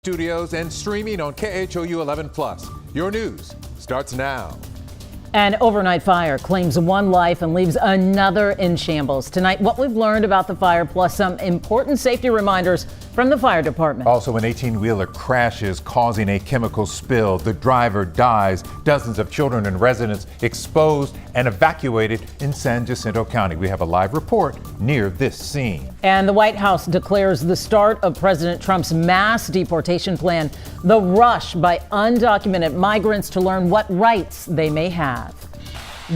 Studios and streaming on KHOU 11 Plus. Your news starts now. An overnight fire claims one life and leaves another in shambles. Tonight, what we've learned about the fire, plus some important safety reminders from the fire department. Also, an 18-wheeler crashes, causing a chemical spill. The driver dies. Dozens of children and residents exposed and evacuated in San Jacinto County. We have a live report near this scene. And the White House declares the start of President Trump's mass deportation plan, the rush by undocumented migrants to learn what rights they may have.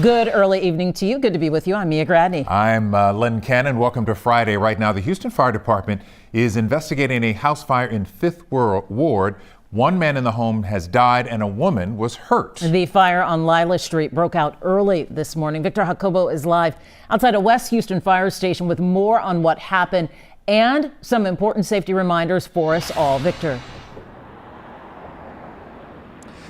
Good early evening to you. Good to be with you. I'm Mia Gradney. I'm Len Cannon. Welcome to Friday. Right now, the Houston Fire Department is investigating a house fire in 5th Ward. One man in the home has died and a woman was hurt. The fire on Lila Street broke out early this morning. Victor Jacobo is live outside a West Houston fire station with more on what happened and some important safety reminders for us all. Victor.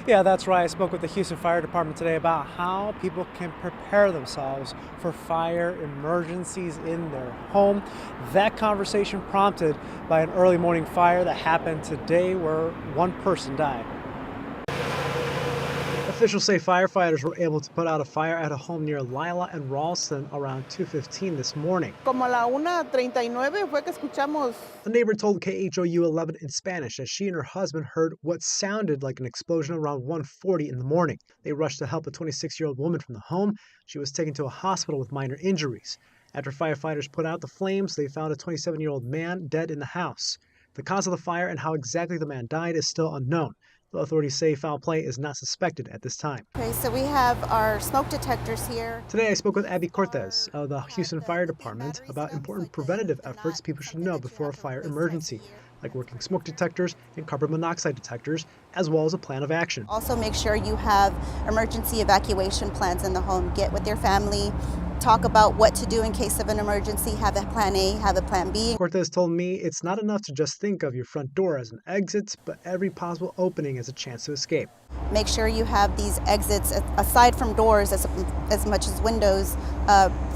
Yeah, that's right. I spoke with the Houston Fire Department today about how people can prepare themselves for fire emergencies in their home. That conversation prompted by an early morning fire that happened today where one person died. Officials say firefighters were able to put out a fire at a home near Lila and Ralston around 2:15 this morning. Como la 1:39 fue que escuchamos. A neighbor told KHOU 11 in Spanish that she and her husband heard what sounded like an explosion around 1:40 in the morning. They rushed to help a 26-year-old woman from the home. She was taken to a hospital with minor injuries. After firefighters put out the flames, they found a 27-year-old man dead in the house. The cause of the fire and how exactly the man died is still unknown. The authorities say foul play is not suspected at this time. Okay, so we have our smoke detectors here. Today I spoke with Abby Cortez of the Houston Fire Department about important preventative efforts people should know before a fire emergency, like working smoke detectors and carbon monoxide detectors, as well as a plan of action. Also make sure you have emergency evacuation plans in the home. Get with your family, talk about what to do in case of an emergency, have a plan A, have a plan B. Cortez told me it's not enough to just think of your front door as an exit, but every possible opening as a chance to escape. Make sure you have these exits, aside from doors, as much as windows,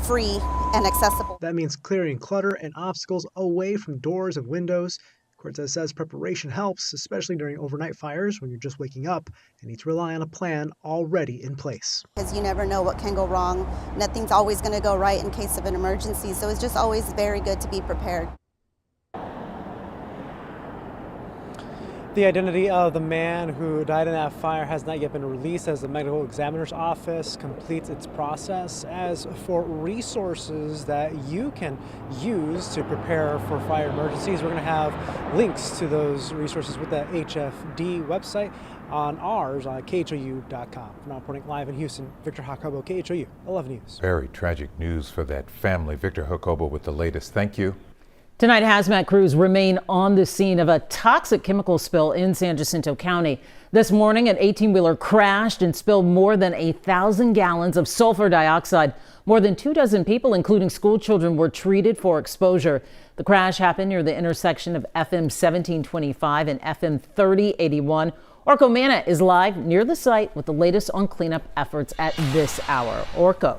free and accessible. That means clearing clutter and obstacles away from doors and windows. Cortez says preparation helps, especially during overnight fires when you're just waking up and need to rely on a plan already in place. Because you never know what can go wrong. Nothing's always going to go right in case of an emergency, so it's just always very good to be prepared. The identity of the man who died in that fire has not yet been released as the medical examiner's office completes its process. As for resources that you can use to prepare for fire emergencies, we're going to have links to those resources with the HFD website on ours on KHOU.com. Now reporting live in Houston, Victor Jacobo, KHOU 11 News. Very tragic news for that family. Victor Jacobo with the latest. Thank you. Tonight, hazmat crews remain on the scene of a toxic chemical spill in San Jacinto County. This morning, an 18-wheeler crashed and spilled more than 1,000 gallons of sulfur dioxide. More than 24 people, including school children, were treated for exposure. The crash happened near the intersection of FM 1725 and FM 3081. Orko Mana is live near the site with the latest on cleanup efforts at this hour. Orko.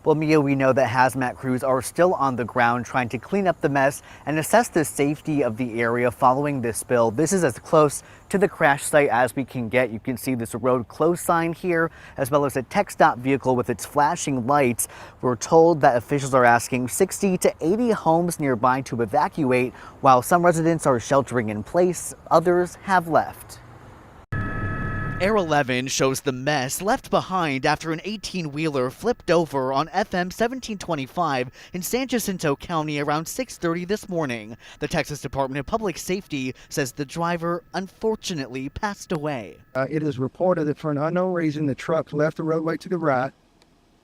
Well, Mia, we know that hazmat crews are still on the ground trying to clean up the mess and assess the safety of the area following this spill. This is as close to the crash site as we can get. You can see this road closed sign here, as well as a TxDOT vehicle with its flashing lights. We're told that officials are asking 60 to 80 homes nearby to evacuate, while some residents are sheltering in place, others have left. Air 11 shows the mess left behind after an 18-wheeler flipped over on FM 1725 in San Jacinto County around 6:30 this morning. The Texas Department of Public Safety says the driver unfortunately passed away. It is reported that for an unknown reason, the truck left the roadway to the right,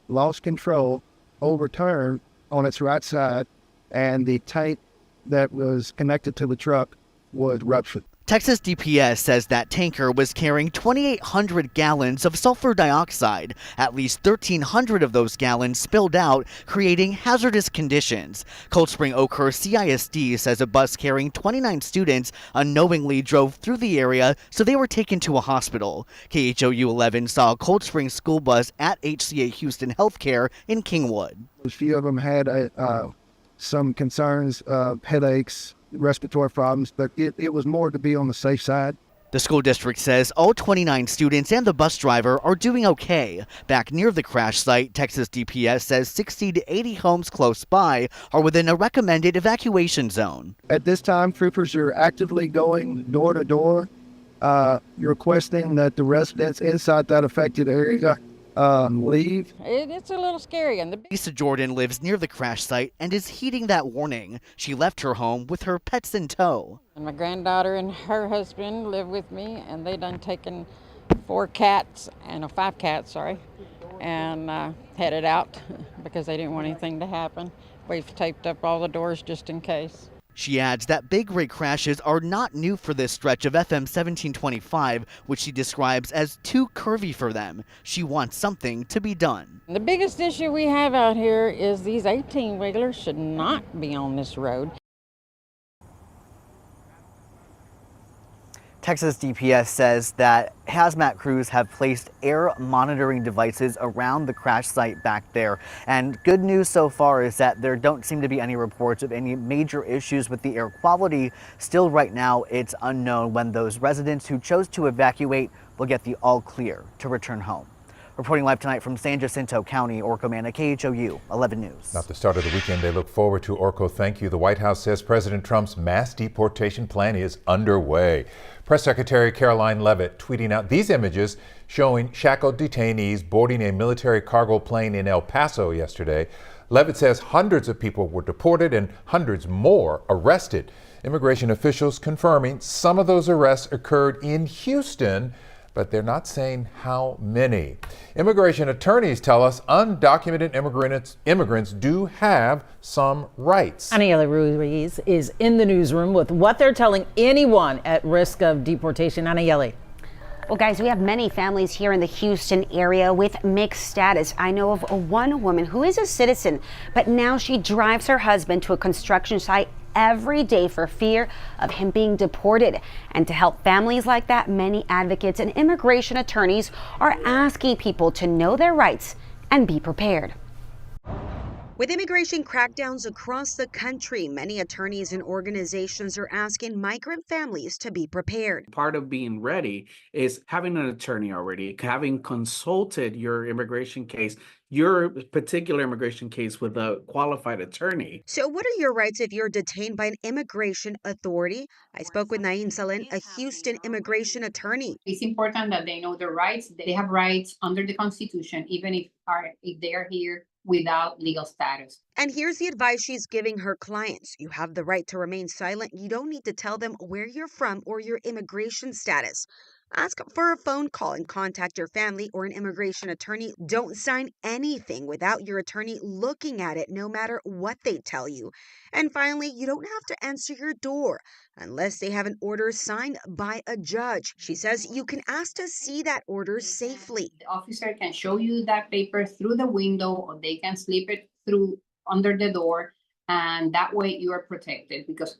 lost control, overturned on its right side, and the tank that was connected to the truck was ruptured. Texas DPS says that tanker was carrying 2,800 gallons of sulfur dioxide. At least 1,300 of those gallons spilled out, creating hazardous conditions. Cold Spring Oakhurst CISD says a bus carrying 29 students unknowingly drove through the area, so they were taken to a hospital. KHOU 11 saw a Cold Spring school bus at HCA Houston Healthcare in Kingwood. A few of them had some concerns, headaches, respiratory problems, but it was more to be on the safe side. The school district says all 29 students and the bus driver are doing okay. Back near the crash site, Texas DPS says 60 to 80 homes close by are within a recommended evacuation zone. At this time, troopers are actively going door to door, requesting that the residents inside that affected area leave. It's a little scary. And Lisa Jordan lives near the crash site and is heeding that warning. She left her home with her pets in tow. And my granddaughter and her husband live with me, and they done taken 5 cats, and headed out because they didn't want anything to happen. We've taped up all the doors just in case. She adds that big rig crashes are not new for this stretch of FM 1725, which she describes as too curvy for them. She wants something to be done. The biggest issue we have out here is these 18-wheelers should not be on this road. Texas DPS says that hazmat crews have placed air monitoring devices around the crash site back there. And good news so far is that there don't seem to be any reports of any major issues with the air quality. Still, right now, it's unknown when those residents who chose to evacuate will get the all clear to return home. Reporting live tonight from San Jacinto County, Orko Manna, KHOU 11 News. Not the start of the weekend they look forward to. Orko, thank you. The White House says President Trump's mass deportation plan is underway. Press Secretary Caroline Leavitt tweeting out these images showing shackled detainees boarding a military cargo plane in El Paso yesterday. Leavitt says hundreds of people were deported and hundreds more arrested. Immigration officials confirming some of those arrests occurred in Houston, but they're not saying how many. Immigration attorneys tell us undocumented immigrants do have some rights. Aniela Ruiz is in the newsroom with what they're telling anyone at risk of deportation. Aniela. Well, guys, we have many families here in the Houston area with mixed status. I know of one woman who is a citizen, but now she drives her husband to a construction site every day for fear of him being deported. And to help families like that, many advocates and immigration attorneys are asking people to know their rights and be prepared. With immigration crackdowns across the country, many attorneys and organizations are asking migrant families to be prepared. Part of being ready is having an attorney already, having consulted your immigration case, your particular immigration case with a qualified attorney. So what are your rights if you're detained by an immigration authority? I spoke with Naeem Salen, a Houston immigration attorney. It's important that they know their rights. They have rights under the Constitution, even if they are here without legal status. And here's the advice she's giving her clients. You have the right to remain silent. You don't need to tell them where you're from or your immigration status. Ask for a phone call and contact your family or an immigration attorney. Don't sign anything without your attorney looking at it, no matter what they tell you. And finally, you don't have to answer your door unless they have an order signed by a judge. She says you can ask to see that order safely. The officer can show you that paper through the window, or they can slip it through under the door, and that way you are protected, because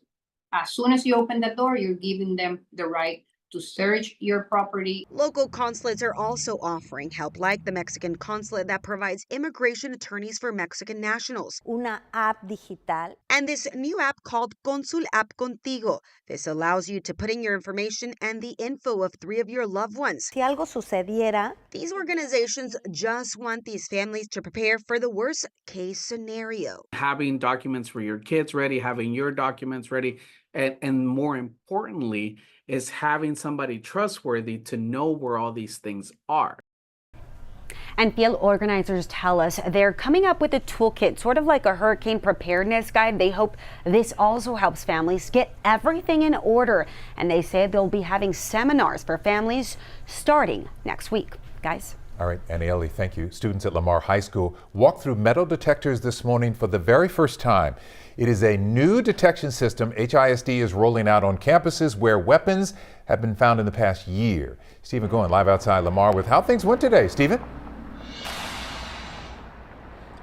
as soon as you open the door, you're giving them the right to search your property. Local consulates are also offering help, like the Mexican consulate that provides immigration attorneys for Mexican nationals. Una app digital. And this new app called Consul App Contigo. This allows you to put in your information and the info of 3 of your loved ones. Si algo sucediera. These organizations just want these families to prepare for the worst case scenario. Having documents for your kids ready, having your documents ready, and more importantly, is having somebody trustworthy to know where all these things are. And field organizers tell us they're coming up with a toolkit, sort of like a hurricane preparedness guide. They hope this also helps families get everything in order. And they say they'll be having seminars for families starting next week. Guys. All right, Aniela, thank you. Students at Lamar High School walked through metal detectors this morning for the very first time. It is a new detection system HISD is rolling out on campuses where weapons have been found in the past year. Stephen Goen live outside Lamar with how things went today. Stephen?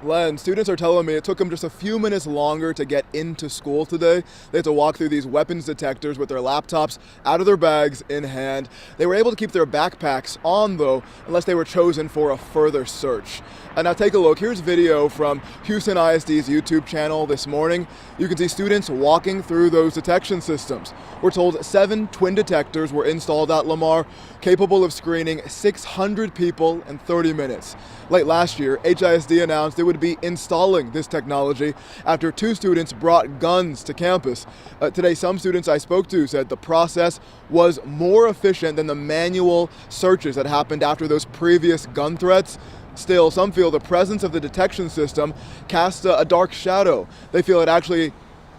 Len, students are telling me it took them just a few minutes longer to get into school today. They had to walk through these weapons detectors with their laptops out of their bags in hand. They were able to keep their backpacks on, though, unless they were chosen for a further search. And now take a look. Here's video from Houston ISD's YouTube channel this morning. You can see students walking through those detection systems. We're told 7 twin detectors were installed at Lamar, capable of screening 600 people in 30 minutes. Late last year, HISD announced it would be installing this technology after 2 students brought guns to campus. Today, some students I spoke to said the process was more efficient than the manual searches that happened after those previous gun threats. Still, some feel the presence of the detection system casts a dark shadow. They feel it actually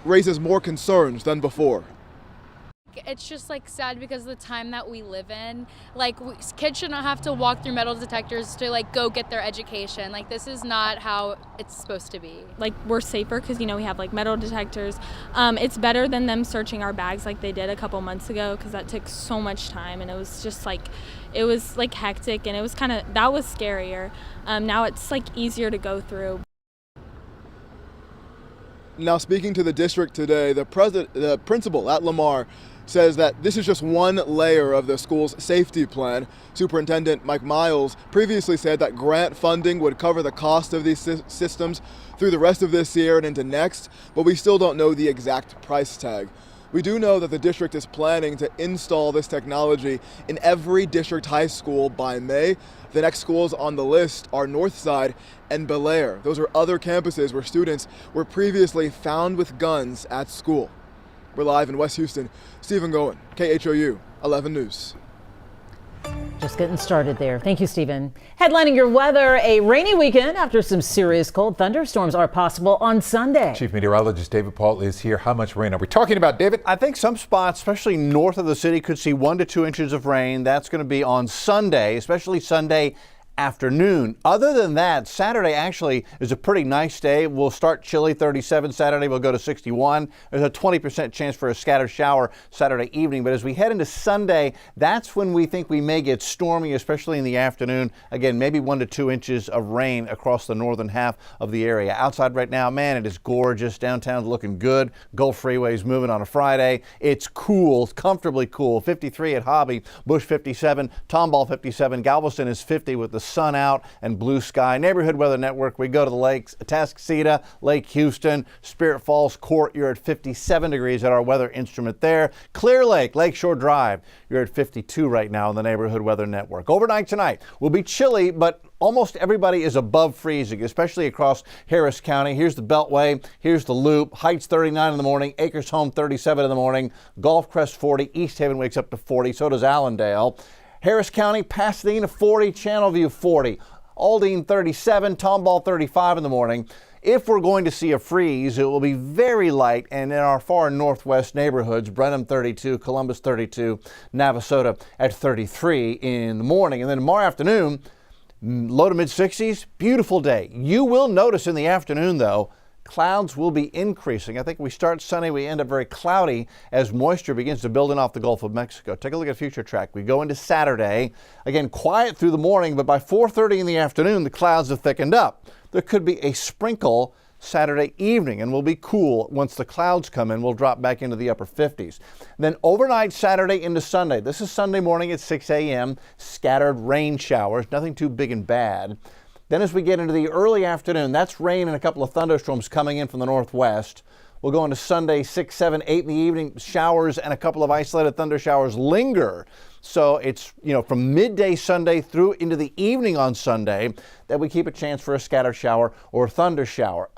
raises more concerns than before. It's just like sad because of the time that we live in. Like kids should not have to walk through metal detectors to like go get their education. Like this is not how it's supposed to be. Like we're safer because, you know, we have like metal detectors. It's better than them searching our bags like they did a couple months ago, because that took so much time and it was just like, it was like hectic and it was kind of, that was scarier. Now it's like easier to go through. Now speaking to the district today, the principal at Lamar says that this is just one layer of the school's safety plan. Superintendent Mike Miles previously said that grant funding would cover the cost of these systems through the rest of this year and into next, but we still don't know the exact price tag. We do know that the district is planning to install this technology in every district high school by May. The next schools on the list are Northside and Bel Air. Those are other campuses where students were previously found with guns at school. We're live in West Houston. Stephen Goen, KHOU 11 News. Just getting started there. Thank you, Stephen. Headlining your weather, a rainy weekend after some serious cold thunderstorms are possible on Sunday. Chief Meteorologist David Paul is here. How much rain are we talking about, David? I think some spots, especially north of the city, could see 1 to 2 inches of rain. That's going to be on Sunday, especially Sunday afternoon. Other than that, Saturday actually is a pretty nice day. We'll start chilly, 37 Saturday. We'll go to 61. There's a 20% chance for a scattered shower Saturday evening. But as we head into Sunday, that's when we think we may get stormy, especially in the afternoon. Again, maybe 1 to 2 inches of rain across the northern half of the area. Outside right now, man, it is gorgeous. Downtown's looking good. Gulf Freeway's moving on a Friday. It's cool, comfortably cool. 53 at Hobby, Bush 57, Tomball 57, Galveston is 50 with the sun out and blue sky. Neighborhood Weather Network, we go to the lakes, Atascocita, Lake Houston, Spirit Falls, Court, you're at 57 degrees at our weather instrument there. Clear Lake, Lakeshore Drive, you're at 52 right now in the Neighborhood Weather Network. Overnight tonight will be chilly, but almost everybody is above freezing, especially across Harris County. Here's the Beltway, here's the Loop. Heights 39 in the morning, Acres Home 37 in the morning, Gulf Crest 40, East Haven wakes up to 40, so does Allendale. Harris County, Pasadena 40, Channelview 40, Aldine 37, Tomball 35 in the morning. If we're going to see a freeze, it will be very light, and in our far northwest neighborhoods, Brenham 32, Columbus 32, Navasota at 33 in the morning. And then tomorrow afternoon, low to mid 60s, beautiful day. You will notice in the afternoon, though, clouds will be increasing. I think we start sunny, we end up very cloudy as moisture begins to build in off the Gulf of Mexico. Take a look at future track. We go into Saturday, again quiet through the morning, but by 4:30 in the afternoon the clouds have thickened up. There could be a sprinkle Saturday evening and will be cool. Once the clouds come in, we'll drop back into the upper 50s. Then overnight Saturday into Sunday. This is Sunday morning at 6 a.m. Scattered rain showers, nothing too big and bad. Then as we get into the early afternoon, that's rain and a couple of thunderstorms coming in from the northwest. We'll go into Sunday, 6, 7, 8 in the evening. Showers and a couple of isolated thunder showers linger. So it's, from midday Sunday through into the evening on Sunday that we keep a chance for a scattered shower or thunder shower.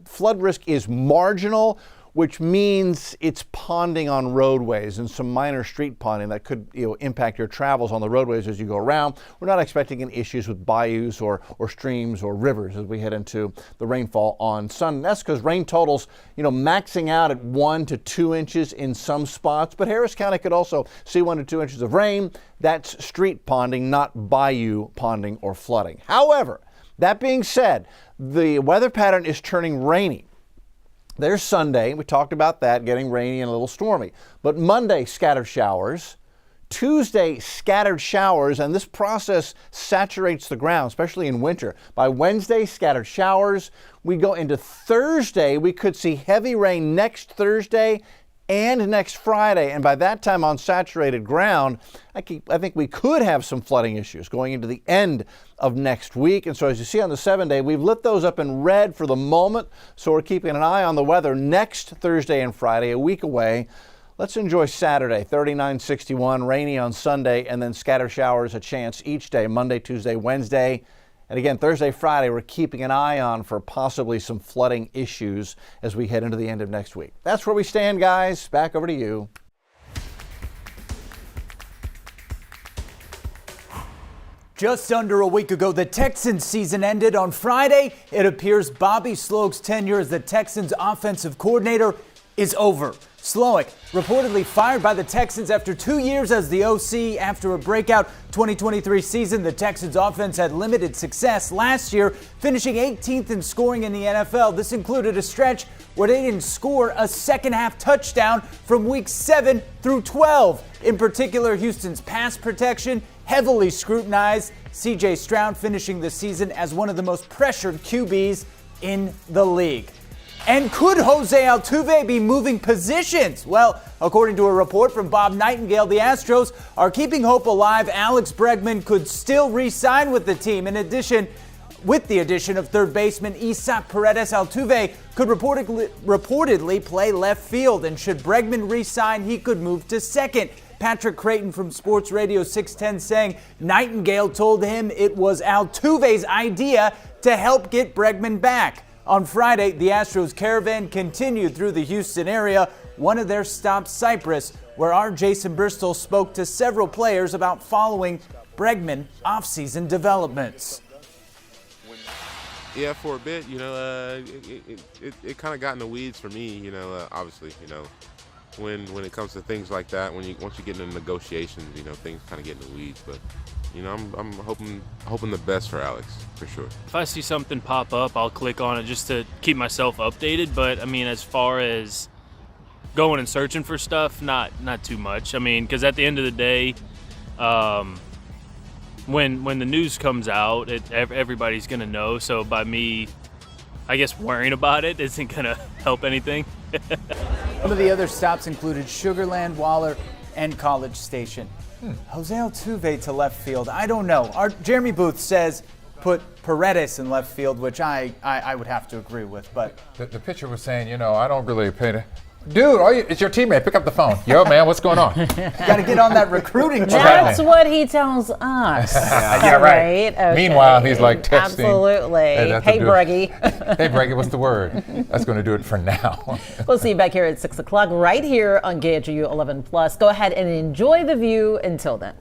Flood risk is marginal, which means it's ponding on roadways and some minor street ponding that could impact your travels on the roadways as you go around. We're not expecting any issues with bayous or streams or rivers as we head into the rainfall on Sunday. That's because rain totals, maxing out at 1 to 2 inches in some spots, but Harris County could also see 1 to 2 inches of rain. That's street ponding, not bayou ponding or flooding. However, that being said, the weather pattern is turning rainy. There's Sunday, we talked about that, getting rainy and a little stormy. But Monday, scattered showers. Tuesday, scattered showers, and this process saturates the ground, especially in winter. By Wednesday, scattered showers. We go into Thursday, we could see heavy rain next Thursday and next Friday, and by that time on saturated ground, I think we could have some flooding issues going into the end of next week. And so as you see on the 7-day, we've lit those up in red for the moment, so we're keeping an eye on the weather next Thursday and Friday, a week away. Let's enjoy Saturday, 39, 61, rainy on Sunday, and then scattered showers a chance each day, Monday, Tuesday, Wednesday. And again, Thursday, Friday, we're keeping an eye on for possibly some flooding issues as we head into the end of next week. That's where we stand, guys. Back over to you. Just under a week ago, the Texans season ended. On Friday, it appears Bobby Sloak's tenure as the Texans offensive coordinator is over. Sloak reportedly fired by the Texans after 2 years as the OC. After a breakout 2023 season, the Texans offense had limited success last year, finishing 18th in scoring in the NFL. This included a stretch where they didn't score a second-half touchdown from weeks 7 through 12. In particular, Houston's pass protection heavily scrutinized. C.J. Stroud finishing the season as one of the most pressured QBs in the league. And could Jose Altuve be moving positions? Well, according to a report from Bob Nightingale, the Astros are keeping hope alive. Alex Bregman could still re-sign with the team. In addition, with the addition of third baseman Isaac Paredes, Altuve could reportedly play left field. And should Bregman re-sign, he could move to second. Patrick Creighton from Sports Radio 610 saying Nightingale told him it was Altuve's idea to help get Bregman back. On Friday, the Astros caravan continued through the Houston area, one of their stops Cypress, where our Jason Bristol spoke to several players about following Bregman offseason developments. Yeah, for a bit, it kind of got in the weeds for me, obviously, when it comes to things like that, once you get into negotiations, things kind of get in the weeds, but I'm hoping the best for Alex, for sure. If I see something pop up, I'll click on it just to keep myself updated. But I mean, as far as going and searching for stuff, not too much. I mean, because at the end of the day, when the news comes out, everybody's gonna know. So by me, I guess worrying about it isn't gonna help anything. Some of the other stops included Sugarland, Waller, and College Station. Jose Altuve to left field. I don't know. Jeremy Booth says put Paredes in left field, which I would have to agree with. But the pitcher was saying, I don't really pay to. Dude, it's your teammate. Pick up the phone. Yo, man, what's going on? Got to get on that recruiting trail. That's what he tells us. Yeah, right. Okay. Meanwhile, he's like texting. Absolutely. Hey, Breggy. Hey, Breggy, what's the word? That's going to do it for now. We'll see you back here at 6 o'clock right here on KHOU 11+. Go ahead and enjoy the view until then.